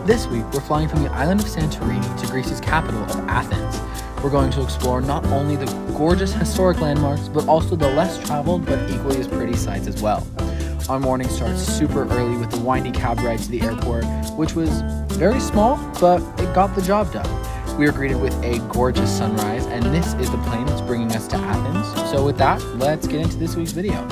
This week, we're flying from the island of Santorini to Greece's capital of Athens. We're going to explore not only the gorgeous historic landmarks, but also the less traveled but equally as pretty sights as well. Our morning starts super early with the windy cab ride to the airport, which was very small, but it got the job done. We are greeted with a gorgeous sunrise, and this is the plane that's bringing us to Athens. So with that, let's get into this week's video.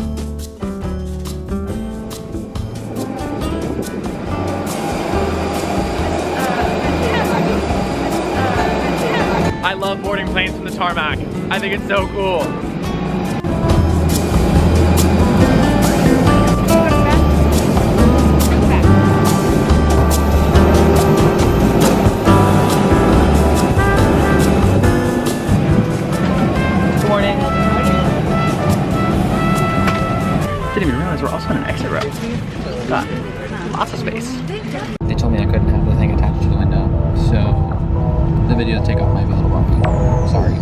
I love boarding planes from the tarmac. I think it's so cool. Good morning. Didn't even realize we're also on an exit row. Got lots of space. They told me I couldn't have the thing attached to the window, so the video to take off might be a little bumpy. Sorry.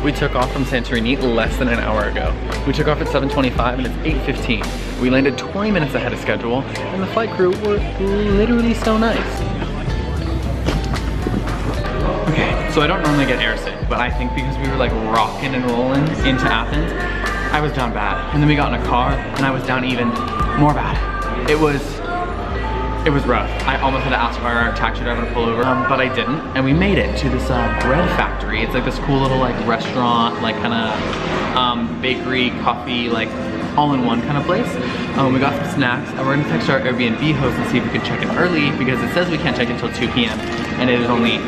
We took off from Santorini less than an hour ago. We took off at 7:25 and it's 8:15. We landed 20 minutes ahead of schedule and the flight crew were literally so nice. Okay, so I don't normally get airsick, but I think because we were like rocking and rolling into Athens, I was down bad. And then we got in a car and I was down even more bad. It was rough. I almost had to ask our taxi driver to pull over, but I didn't. And we made it to this bread factory. It's like this cool little like restaurant, like kind of bakery, coffee, like all-in-one kind of place. We got some snacks and we're gonna text our Airbnb host and see if we can check in early because it says we can't check in until 2 p.m. and it is only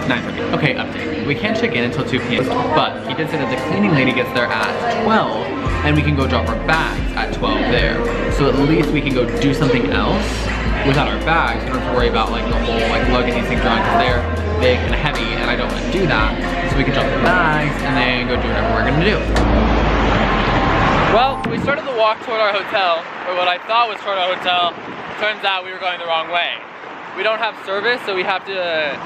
9:30. Okay, update. We can't check in until 2 p.m. but he did say that the cleaning lady gets there at 12 and we can go drop our bags at 12 there. So at least we can go do something else without our bags. We don't have to worry about like the whole like lugging these things around because they're big and heavy and I don't want to do that. So we can drop the bags and then go do whatever we're gonna do. Well, we started the walk toward our hotel, or what I thought was toward our hotel. Turns out we were going the wrong way. We don't have service, so we have to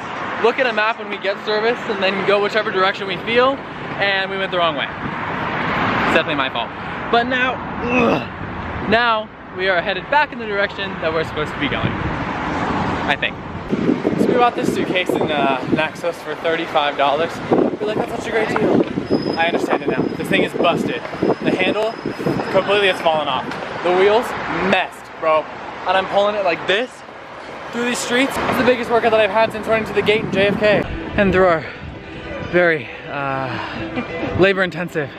look at a map when we get service and then go whichever direction we feel, and we went the wrong way. It's definitely my fault. But now, now we are headed back in the direction that we're supposed to be going, I think. So we bought this suitcase in Naxos for $35. We're like, that's such a great deal. I understand it now. This thing is busted. The handle completely has fallen off. The wheels messed, bro. And I'm pulling it like this through these streets. It's the biggest workout that I've had since running to the gate in JFK. And through our very labor-intensive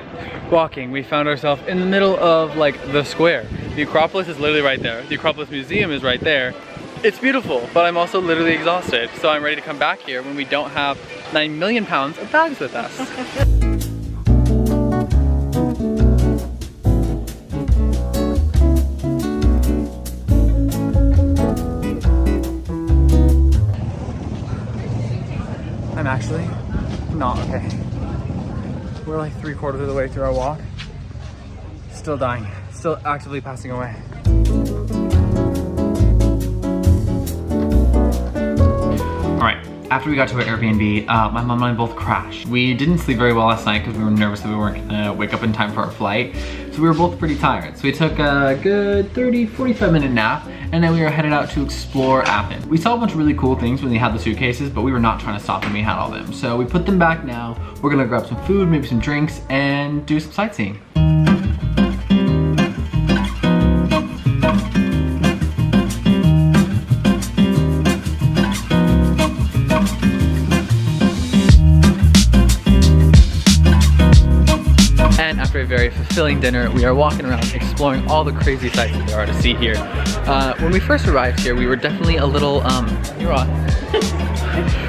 walking, we found ourselves in the middle of like the square. The Acropolis is literally right there. The Acropolis Museum is right there. It's beautiful, but I'm also literally exhausted. So I'm ready to come back here when we don't have 9 million pounds of bags with us. I'm actually not okay. We're like 3/4 of the way through our walk. Still dying, still actively passing away. All right, after we got to our Airbnb, my mom and I both crashed. We didn't sleep very well last night because we were nervous that we weren't gonna wake up in time for our flight. So we were both pretty tired. So we took a good 45 minute nap and then we were headed out to explore Athens. We saw a bunch of really cool things when we had the suitcases, but we were not trying to stop when we had all them. So we put them back now. We're gonna grab some food, maybe some drinks, and do some sightseeing. After a very fulfilling dinner, we are walking around exploring all the crazy sights that there are to see here. When we first arrived here, we were definitely a little, you're on.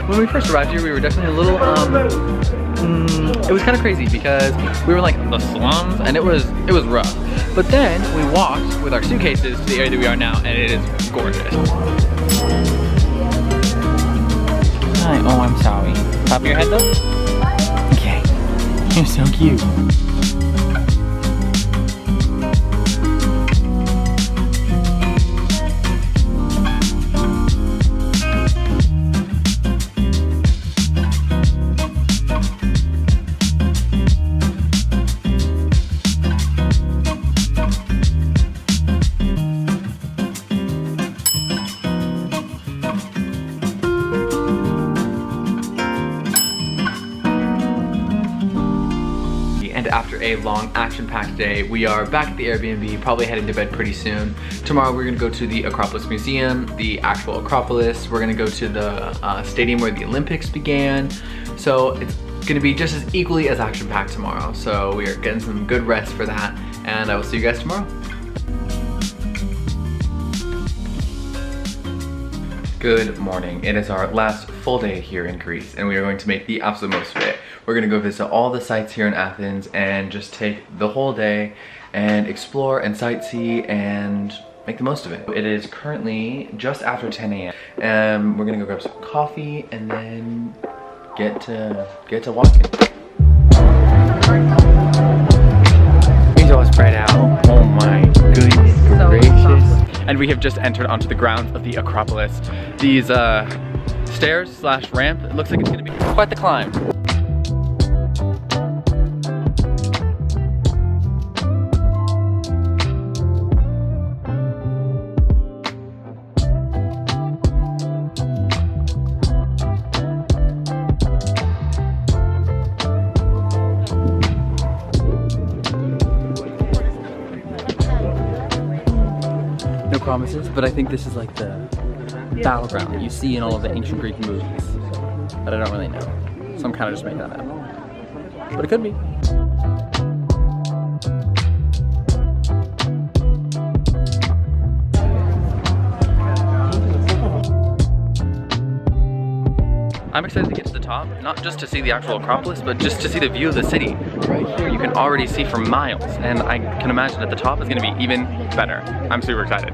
When we first arrived here, we were definitely a little, it was kind of crazy because we were like the slums and it was rough. But then we walked with our suitcases to the area that we are now and it is gorgeous. Hi, oh, I'm sorry. Top of your head though? Okay, you're so cute. a long action-packed day. We are back at the Airbnb, probably heading to bed pretty soon. Tomorrow we're gonna go to the Acropolis Museum, the actual Acropolis. We're gonna go to the stadium where the Olympics began. So it's gonna be just as equally as action-packed tomorrow. So we are getting some good rest for that, and I will see you guys tomorrow. Good morning. It is our last full day here in Greece, and we are going to make the absolute most of it. We're gonna go visit all the sites here in Athens and just take the whole day and explore and sightsee and make the most of it. It is currently just after 10 a.m. and we're gonna go grab some coffee and then get to walking. He's all spread out. Oh my goodness gracious. And we have just entered onto the grounds of the Acropolis. These stairs slash ramp, it looks like it's gonna be quite the climb. Promises, but I think this is like the battleground that you see in all of the ancient Greek movies, but I don't really know, so I'm kind of just making that up, but it could be. I'm excited to get to the top, not just to see the actual Acropolis, but just to see the view of the city. Right here, you can already see for miles, and I can imagine at the top is going to be even better. I'm super excited.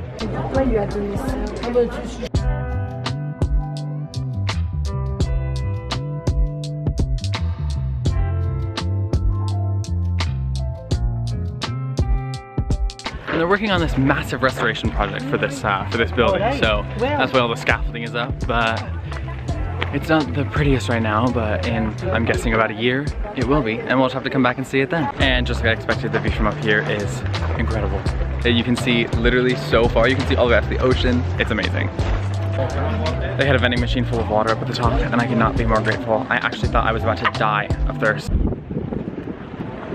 And they're working on this massive restoration project for this building, so that's why all the scaffolding is up, but it's not the prettiest right now, but in, I'm guessing, about a year, it will be. And we'll just have to come back and see it then. And just like I expected, the view from up here is incredible. You can see literally so far. You can see all the way out to the ocean. It's amazing. They had a vending machine full of water up at the top, and I could not be more grateful. I actually thought I was about to die of thirst.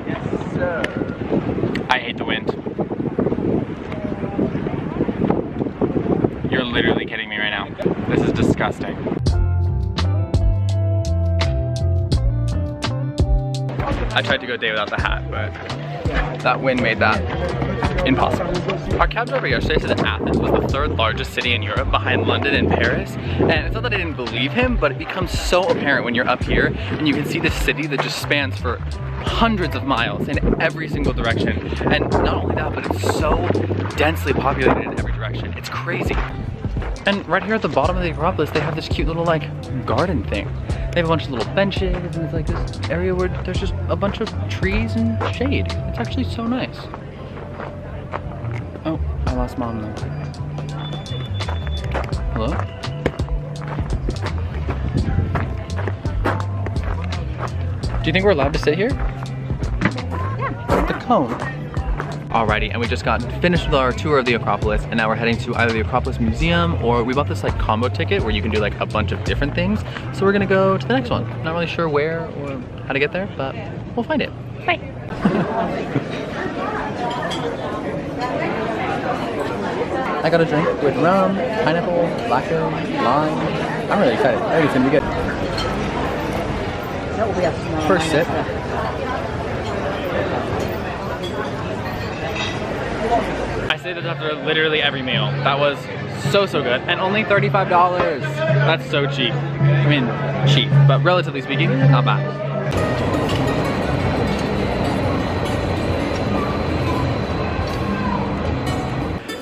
Yes, sir. I hate the wind. You're literally kidding me right now. This is disgusting. I tried to go a day without the hat, but that wind made that impossible. Our cab driver yesterday said that Athens was the third largest city in Europe behind London and Paris. And it's not that I didn't believe him, but it becomes so apparent when you're up here and you can see this city that just spans for hundreds of miles in every single direction. And not only that, but it's so densely populated in every direction. It's crazy. And right here at the bottom of the Acropolis, they have this cute little like garden thing. They have a bunch of little benches, and it's like this area where there's just a bunch of trees and shade. It's actually so nice. Oh, I lost mom though. Hello? Do you think we're allowed to sit here? Yeah. The cone. Alrighty, and we just got finished with our tour of the Acropolis, and now we're heading to either the Acropolis Museum, or we bought this like combo ticket where you can do like a bunch of different things. So we're gonna go to the next one. Not really sure where or how to get there, but we'll find it. Bye. I got a drink with rum, pineapple, blackberry, lime. I'm really excited. I think it's gonna be good. First sip. I say this after literally every meal. That was so good, and only $35. That's so cheap. I mean, cheap, but relatively speaking, not bad.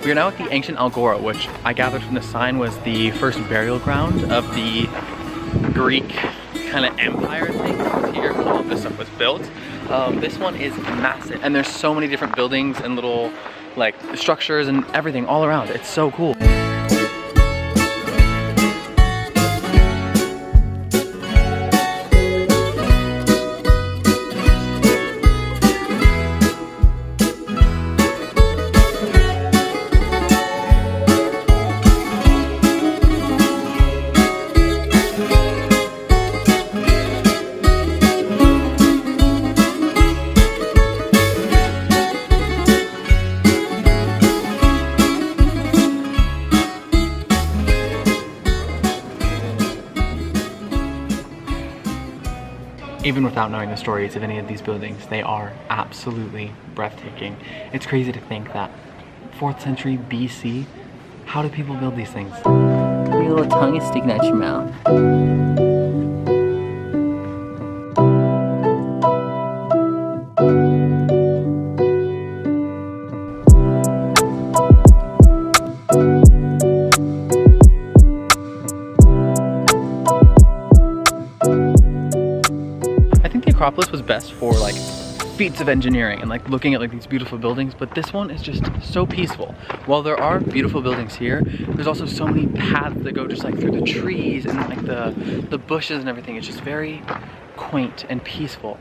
We are now at the ancient Agora, which I gathered from the sign was the first burial ground of the Greek kind of empire thing that was here. All of this stuff was built. This one is massive, and there's so many different buildings and little like structures and everything all around. It's so cool. even without knowing the stories of any of these buildings, they are absolutely breathtaking. It's crazy to think that 4th century BC, how did people build these things? Your little tongue is sticking out your mouth. Acropolis was best for like feats of engineering and like looking at like these beautiful buildings, but this one is just so peaceful. While there are beautiful buildings here, there's also so many paths that go just like through the trees and like the bushes and everything. It's just very quaint and peaceful.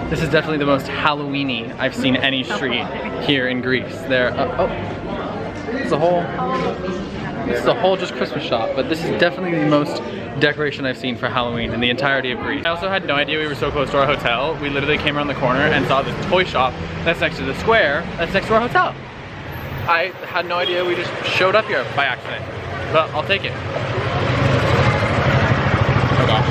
This is definitely the most Halloween-y I've seen any street here in Greece. It's a whole just Christmas shop, but this is definitely the most decoration I've seen for Halloween in the entirety of Greece. I also had no idea we were so close to our hotel. We literally came around the corner and saw this toy shop that's next to the square that's next to our hotel. I had no idea we just showed up here by accident, but I'll take it. Oh gosh.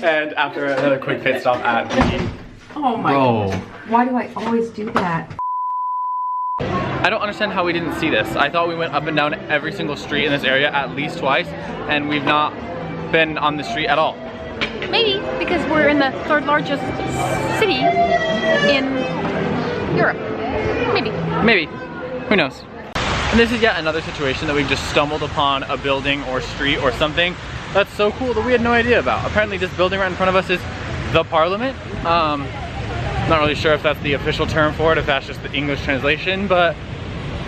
And after another quick pit stop at oh my God. Why do I always do that? I don't understand how we didn't see this. I thought we went up and down every single street in this area at least twice, and we've not been on the street at all. Maybe because we're in the 3rd largest city in Europe. Maybe. Who knows? And this is yet another situation that we've just stumbled upon a building or street or something that's so cool that we had no idea about. Apparently this building right in front of us is the Parliament. Not really sure if that's the official term for it, if that's just the English translation, but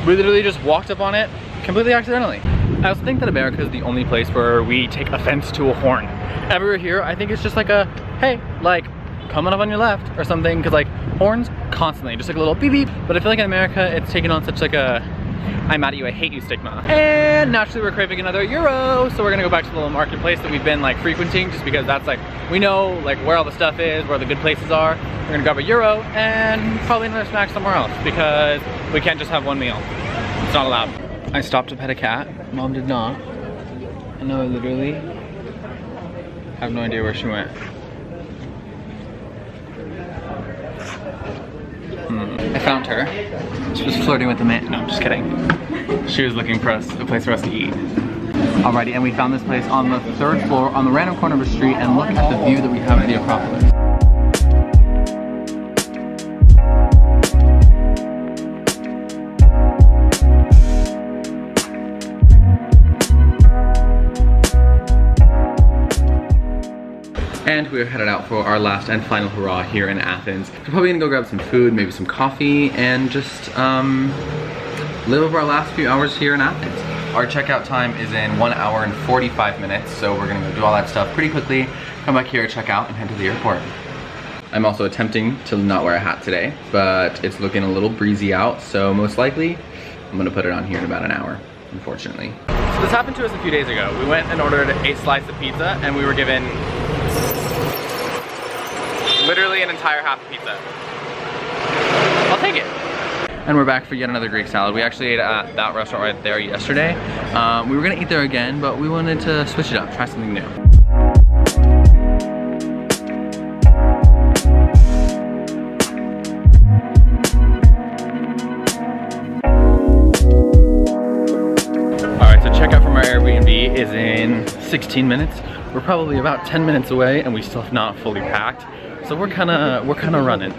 we literally just walked up on it completely accidentally. I also think that America is the only place where we take offense to a horn. Everywhere here, I think it's just like a, hey, like, coming up on your left or something, because like horns constantly, just like a little beep beep. But I feel like in America, it's taken on such like a, I'm mad at you, I hate you stigma. And naturally we're craving another Euro, so we're gonna go back to the little marketplace that we've been like frequenting, just because that's like, we know like where all the stuff is, where the good places are. We're gonna grab a Euro and probably another snack somewhere else, because we can't just have one meal. It's not allowed. I stopped to pet a cat, Mom did not. And now I literally have no idea where she went. I found her. She was flirting with the man. No, I'm just kidding. She was looking for us, a place for us to eat. Alrighty, and we found this place on the 3rd floor on the random corner of a street, and look at the view that we have of the Acropolis. And we're headed out for our last and final hurrah here in Athens. We're probably gonna go grab some food, maybe some coffee, and just live over our last few hours here in Athens. Our checkout time is in 1 hour and 45 minutes, so we're gonna go do all that stuff pretty quickly, come back here, check out, and head to the airport. I'm also attempting to not wear a hat today, but it's looking a little breezy out, so most likely, I'm gonna put it on here in about an hour, unfortunately. So this happened to us a few days ago. We went and ordered a slice of pizza, and we were given literally an entire half pizza. I'll take it. And we're back for yet another Greek salad. We actually ate at that restaurant right there yesterday. We were gonna eat there again, but we wanted to switch it up, try something new. All right, so checkout from our Airbnb is in 16 minutes. We're probably about 10 minutes away, and we still have not fully packed. So we're kind of running.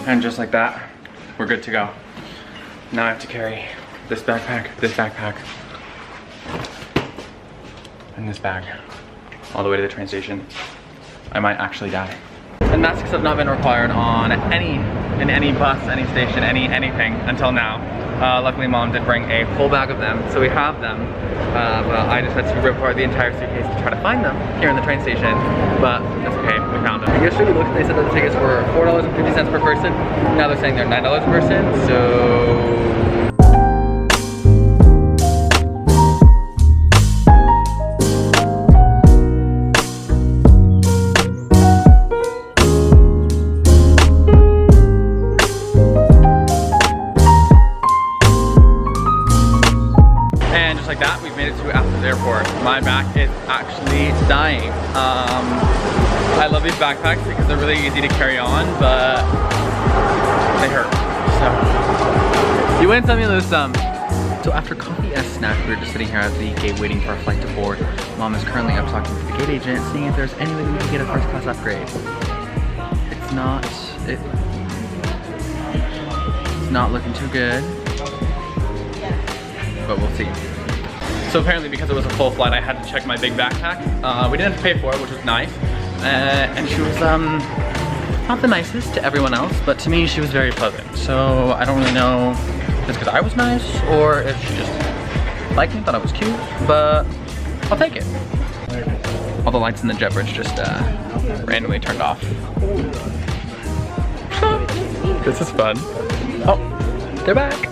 And just like that, we're good to go. Now I have to carry this backpack, in this bag all the way to the train station. I might actually die. And masks have not been required on any bus, any station, anything until now. Luckily mom did bring a full bag of them, so we have them. But I just had to rip apart the entire suitcase to try to find them here in the train station. But that's okay, we found them. Yesterday we looked, they said that the tickets were $4.50 per person. Now they're saying they're $9 per person, so... that, we've made it to Athens airport. My back is actually dying. I love these backpacks because they're really easy to carry on, but they hurt. So you win some, you lose some. So after coffee and a snack, we were just sitting here at the gate waiting for our flight to board. Mom is currently up talking to the gate agent, seeing if there's any way that we can get a first class upgrade. It's not looking too good, but we'll see. So apparently because it was a full flight, I had to check my big backpack. We didn't have to pay for it, which was nice. And she was not the nicest to everyone else, but to me she was very pleasant. So I don't really know if it's because I was nice or if she just liked me, thought I was cute, but I'll take it. All the lights in the jet bridge just randomly turned off. This is fun. Oh, they're back.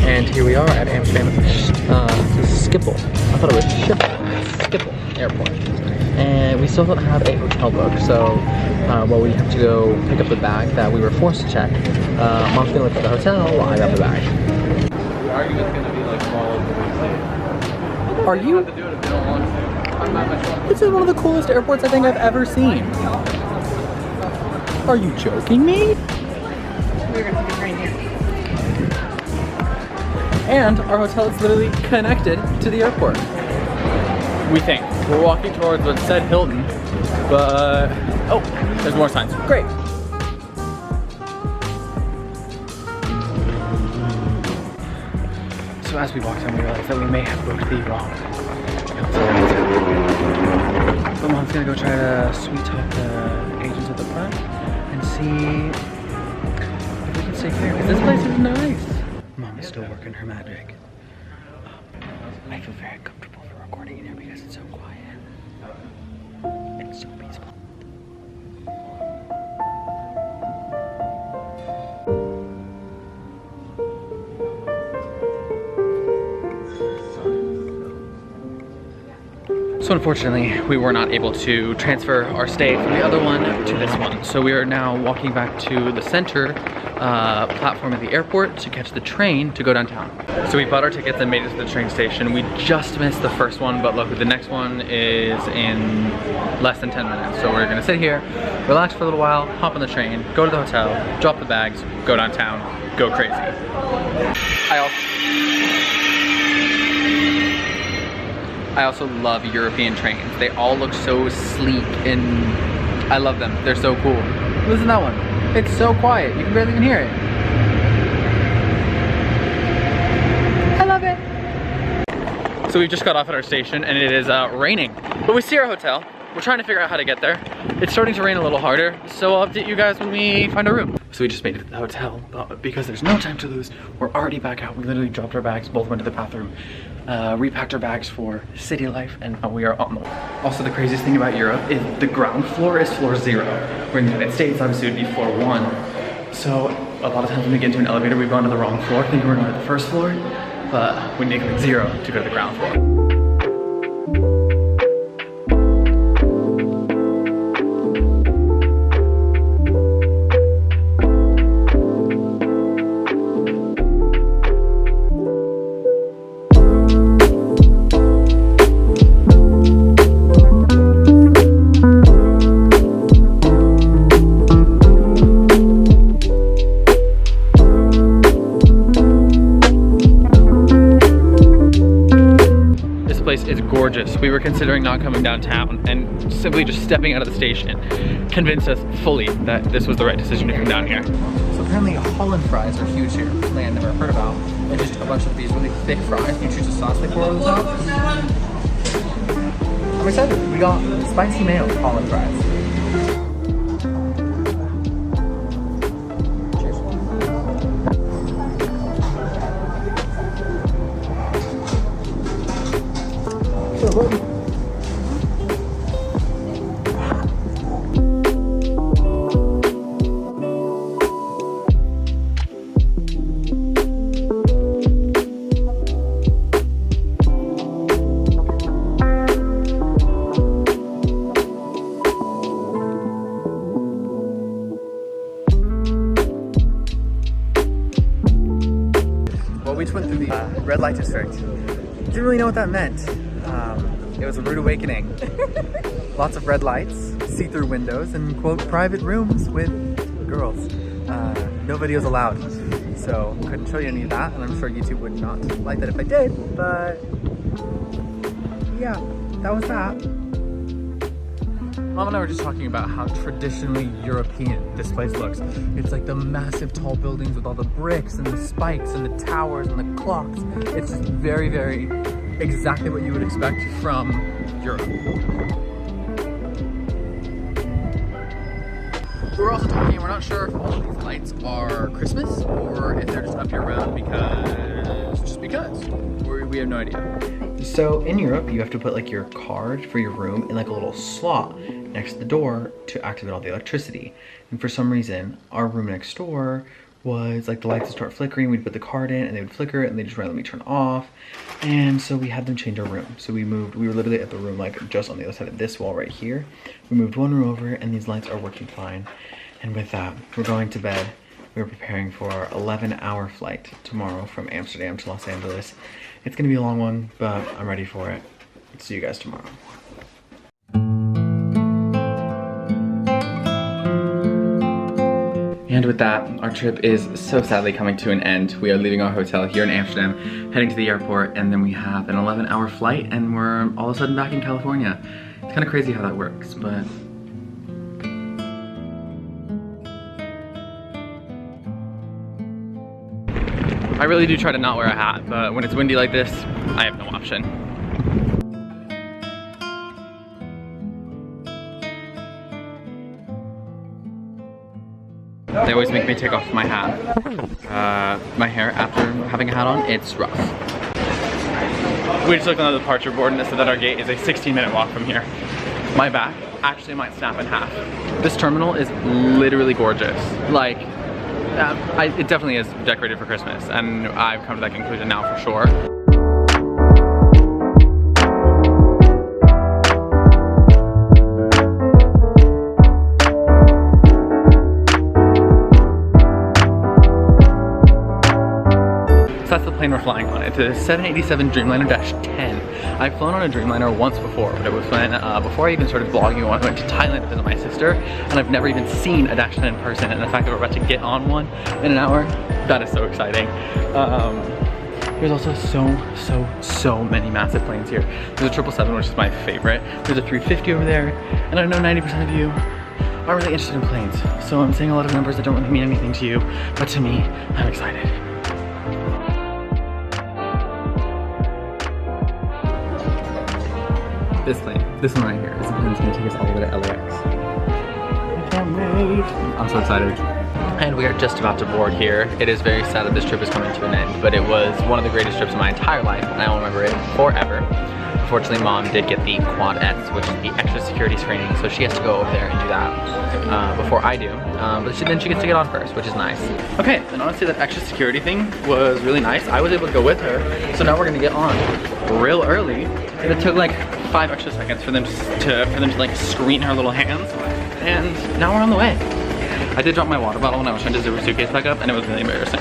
And here we are at Amsterdam Schiphol. I thought it was Schiphol Airport. And we still don't have a hotel book, so well, we have to go pick up the bag that we were forced to check. Mom's gonna look for the hotel while I grab the bag. The argument's gonna be like followed the weekly. Are you? Have to do it if they don't want to. I'm by myself. This is one of the coolest airports I think I've ever seen. Are you joking me? We're gonna take a train here. And our hotel is literally connected to the airport. We think. We're walking towards what said Hilton, but oh, there's more signs. Great. So as we walked in, we realized that we may have booked the wrong hotel. So Mom's gonna go try to sweet talk the agents at the front and see if we can stay here. Because this place is nice. Mom is still working her magic. I feel very comfortable for recording in here because it's so quiet. It's so peaceful. So unfortunately, we were not able to transfer our stay from the other one to this one. So we are now walking back to the center platform at the airport to catch the train to go downtown. So we bought our tickets and made it to the train station. We just missed the first one, but look, the next one is in less than 10 minutes. So we're gonna sit here, relax for a little while, hop on the train, go to the hotel, drop the bags, go downtown, go crazy. I also love European trains. They all look so sleek and I love them. They're so cool. Listen to that one. It's so quiet. You can barely even hear it. I love it. So we just got off at our station and it is raining. But we see our hotel. We're trying to figure out how to get there. It's starting to rain a little harder, so I'll update you guys when we find a room. So we just made it to the hotel, but because there's no time to lose, we're already back out. We literally dropped our bags, both went to the bathroom, repacked our bags for city life, and we are on the way. Also, the craziest thing about Europe is the ground floor is floor 0. We're in the United States, obviously it would be floor 1. So a lot of times when we get into an elevator, we've gone to the wrong floor, thinking we're going to the first floor, but we make it 0 to go to the ground floor. we were considering not coming downtown and simply just stepping out of the station convinced us fully that this was the right decision to come down here. So apparently Holland fries are huge here, something I'd never heard about. And just a bunch of these really thick fries. You choose the sauce they pour over the top. I'm excited. We got spicy mayo Holland fries. Well, we just went through the red light district. Didn't really know what that meant. It was a rude awakening. Lots of red lights, see-through windows, and quote, private rooms with girls. No videos allowed. So couldn't show you any of that, and I'm sure YouTube would not like that if I did, but yeah, that was that. Mom and I were just talking about how traditionally European this place looks. It's like the massive tall buildings with all the bricks and the spikes and the towers and the clocks. It's just very, very exactly what you would expect from Europe. We're also talking, we're not sure if all of these lights are Christmas or if they're just up year round because. We have no idea. So in Europe, you have to put like your card for your room in like a little slot next to the door to activate all the electricity. And for some reason, our room next door was like the lights would start flickering, we'd put the card in and they would flicker and they just randomly turn off. And so we had them change our room. So we moved, we were literally at the room like just on the other side of this wall right here. We moved one room over and these lights are working fine. And with that, we're going to bed. We're preparing for our 11-hour flight tomorrow from Amsterdam to Los Angeles. It's gonna be a long one, but I'm ready for it. See you guys tomorrow. And with that, our trip is so sadly coming to an end. We are leaving our hotel here in Amsterdam, heading to the airport, and then we have an 11-hour flight, and we're all of a sudden back in California. It's kind of crazy how that works, but I really do try to not wear a hat, but when it's windy like this, I have no option. They always make me take off my hat. My hair after having a hat on, it's rough. We just looked on the departure board and it said that our gate is a 16-minute walk from here. My back actually might snap in half. This terminal is literally gorgeous. Like, it definitely is decorated for Christmas, and I've come to that conclusion now for sure. So that's the plane we're flying on. It's a 787 Dreamliner-10. I've flown on a Dreamliner once before, but it was when, before I even started vlogging, I went to Thailand to visit my sister, and I've never even seen a Dash 10 in person, and the fact that we're about to get on one in an hour, that is so exciting. There's also so many massive planes here. There's a 777, which is my favorite. There's a 350 over there, and I know 90% of you aren't really interested in planes, so I'm saying a lot of numbers that don't really mean anything to you, but to me, I'm excited. This plane, this one right here, is the plane that's gonna take us all the way to LAX. I can't wait. I'm so excited. And we are just about to board here. It is very sad that this trip is coming to an end, but it was one of the greatest trips of my entire life, and I will remember it forever. Unfortunately, Mom did get the Quad S, which is the extra security screening, so she has to go over there and do that before I do. But then she gets to get on first, which is nice. Okay, and honestly, that extra security thing was really nice. I was able to go with her, so now we're gonna get on real early. And it took like 5 extra seconds for them to like screen her little hands, and now we're on the way. I did drop my water bottle when I was trying to zip her suitcase back up, and it was really embarrassing.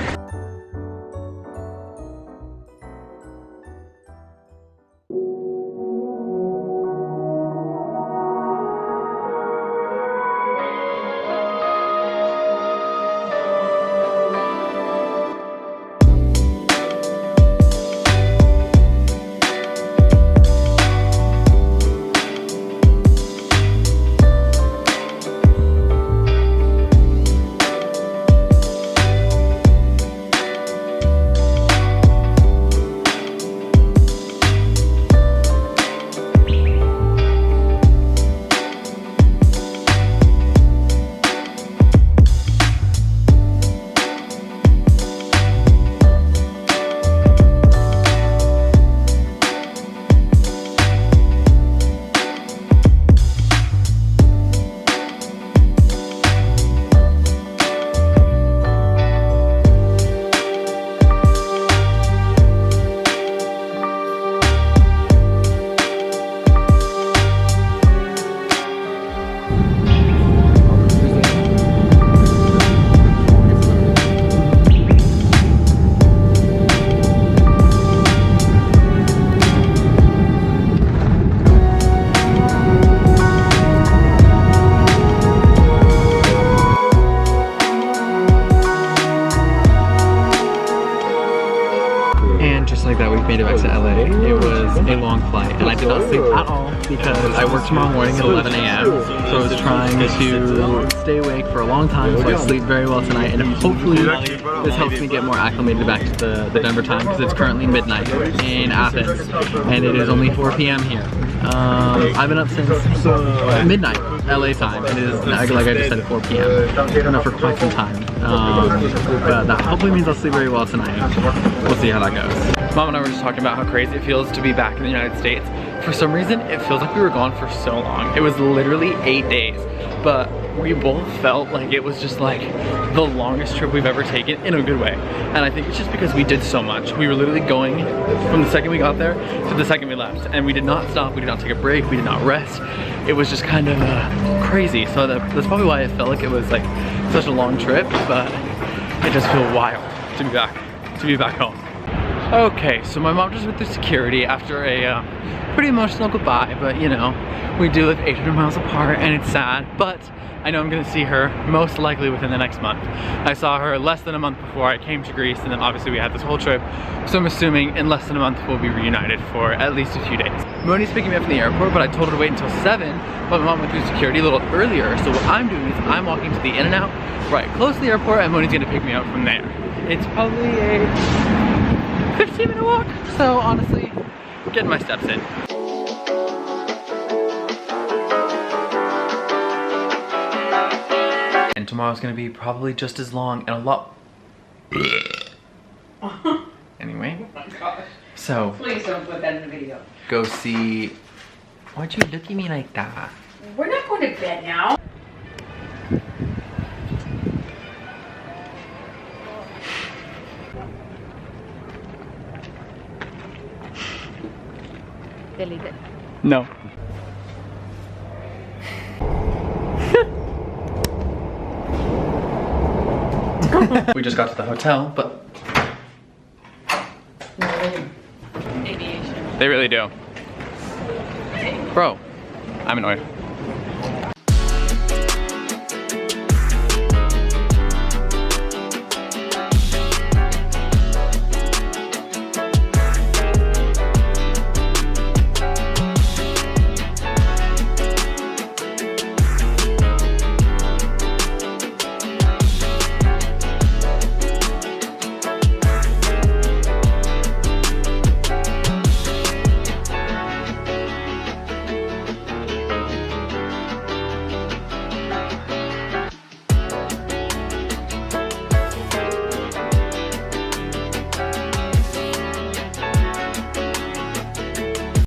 made it back to LA. It was a long flight and I did not sleep at all because I work tomorrow morning at 11 a.m. So I was trying to stay awake for a long time so I sleep very well tonight, and hopefully this helps me get more acclimated back to the Denver time, because it's currently midnight in Athens and it is only 4 p.m. here. I've been up since midnight LA time, and it is, like I just said, 4 p.m. I've been up for quite some time. But that hopefully means I'll sleep very well tonight. We'll see how that goes. Mom and I were just talking about how crazy it feels to be back in the United States. For some reason, it feels like we were gone for so long. It was literally 8 days, but we both felt like it was just like the longest trip we've ever taken, in a good way. And I think it's just because we did so much. We were literally going from the second we got there to the second we left, and we did not stop, we did not take a break, we did not rest. It was just kind of crazy. So that's probably why I felt like it was like such a long trip, but it does feel wild to be back home. Okay, so my mom just went through security after a pretty emotional goodbye, but you know, we do live 800 miles apart and it's sad, but I know I'm gonna see her most likely within the next month. I saw her less than a month before I came to Greece, and then obviously we had this whole trip, so I'm assuming in less than a month we'll be reunited for at least a few days. Moni's picking me up from the airport, but I told her to wait until 7, but my mom went through security a little earlier, so what I'm doing is I'm walking to the In-N-Out right close to the airport, and Moni's gonna pick me up from there. It's probably a 15-minute walk, so honestly, getting my steps in. And tomorrow's gonna be probably just as long and a lot. Anyway, Oh my gosh. so Please don't put that in the video. go see. Why'd you look at me like that? We're not going to bed now. Delete it. No. We just got to the hotel, but Aviation. they really do. Bro, I'm annoyed.